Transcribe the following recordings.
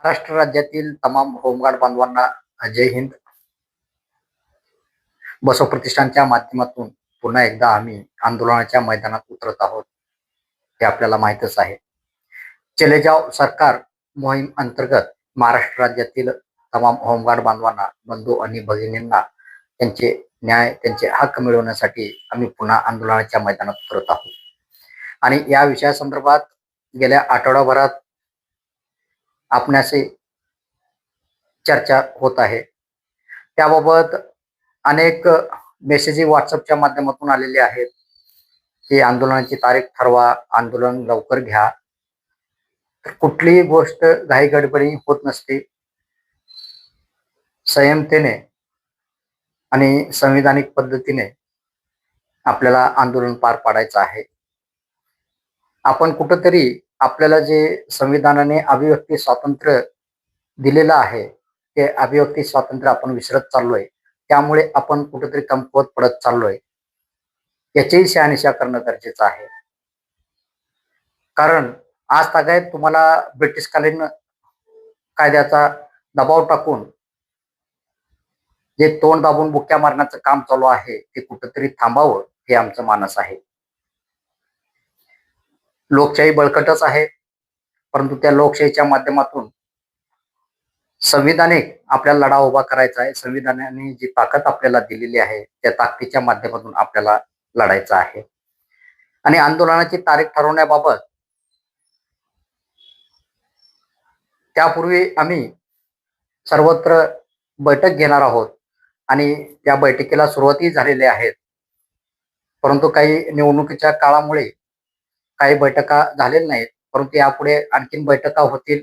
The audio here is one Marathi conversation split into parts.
महाराष्ट्र राज्यातील तमाम होमगार्ड बांधवांना जय हिंद. बसव प्रतिष्ठानच्या माध्यमातून पुन्हा एकदा आम्ही आंदोलनाच्या मैदानात उतरत आहोत हे आपल्याला माहीतच आहे. चले जाव सरकार मोहीम अंतर्गत महाराष्ट्र राज्यातील तमाम होमगार्ड बांधवांना, बंधू आणि भगिनींना त्यांचे न्याय, त्यांचे हक्क मिळवण्यासाठी आम्ही पुन्हा आंदोलनाच्या मैदानात उतरत आहोत. आणि या विषयासंदर्भात गेल्या आठवडाभरात आपणाशी चर्चा होत आहे. त्याबाबत अनेक मेसेज व्हॉट्सअपच्या माध्यमातून आलेले आहेत की आंदोलनाची तारीख ठरवा, आंदोलन लवकर घ्या. तर कुठलीही गोष्ट घाई गडबडी होत नसते. संयमतेने आणि संविधानिक पद्धतीने आपल्याला आंदोलन पार पाडायचं आहे. आपण कुठंतरी आपल्याला जे संविधानाने अभिव्यक्ती स्वातंत्र्य दिलेलं आहे ते अभिव्यक्ती स्वातंत्र्य आपण विसरत चाललोय. त्यामुळे आपण कुठेतरी कमकुवत पडत चाललोय. याचीही शहानिशा करणं गरजेचं आहे. कारण आज तागायत तुम्हाला ब्रिटिशकालीन कायद्याचा दबाव टाकून जे तोंड दाबून बुक्या मारण्याचं काम चालू आहे ते कुठेतरी थांबावं हे आमचं मानस आहे. लोकशाही बळकटच आहे, परंतु त्या लोकशाहीच्या माध्यमातून संविधानिक आपल्याला लढा उभा करायचा आहे. संविधानाने जी ताकद आपल्याला दिलेली आहे त्या ताकदीच्या माध्यमातून आपल्याला लढायचं आहे. आणि आंदोलनाची तारीख ठरवण्याबाबत त्यापूर्वी आम्ही सर्वत्र बैठक घेणार आहोत आणि त्या बैठकीला सुरुवातही झालेली आहेत. परंतु काही निवडणुकीच्या काळामुळे काही बैठका झालेल्या नाहीत. परंतु यापुढे आणखीन बैठका होतील,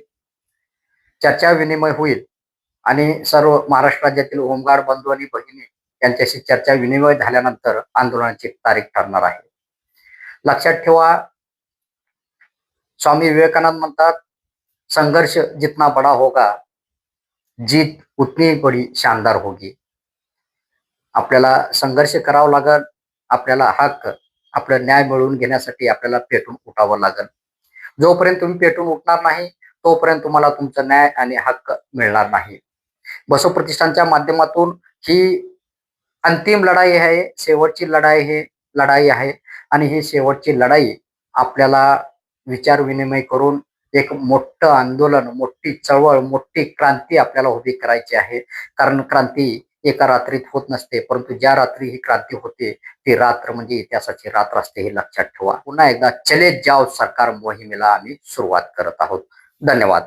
चर्चा विनिमय होईल आणि सर्व महाराष्ट्र राज्यातील होमगार्ड बंधू आणि भगिनी यांच्याशी चर्चा विनिमय झाल्यानंतर आंदोलनाची तारीख ठरणार आहे. लक्षात ठेवा, स्वामी विवेकानंद म्हणतात, संघर्ष जितना बड़ा होगा जीत उतनी बड़ी शानदार होगी. आपल्याला संघर्ष करावा लागेल. आपल्याला हक्क, आपला न्याय मिळवून घेण्यासाठी आपल्याला पेटून उठावं लागेल. जोपर्यंत तुम्ही पेटून उठणार नाही तोपर्यंत तुम्हाला तुमचा न्याय आणि हक्क मिळणार नाही. बसव प्रतिष्ठानच्या माध्यमातून ही अंतिम लढाई आहे, शेवटची लढाई आहे. आणि ही शेवटची लढाई आपल्याला विचार विनिमय करून एक मोठं आंदोलन, मोठी चळवळ, मोठी क्रांती आपल्याला उभी करायची आहे. कारण क्रांती एका रात्रीत होत नसते, परंतु ज्या रात्री ही क्रांती होते ती रात्र म्हणजे इतिहासाची रात्र असते हे लक्षात ठेवा. पुन्हा एकदा चले जाव सरकार मोहिमेला आम्ही सुरुवात करत आहोत. धन्यवाद.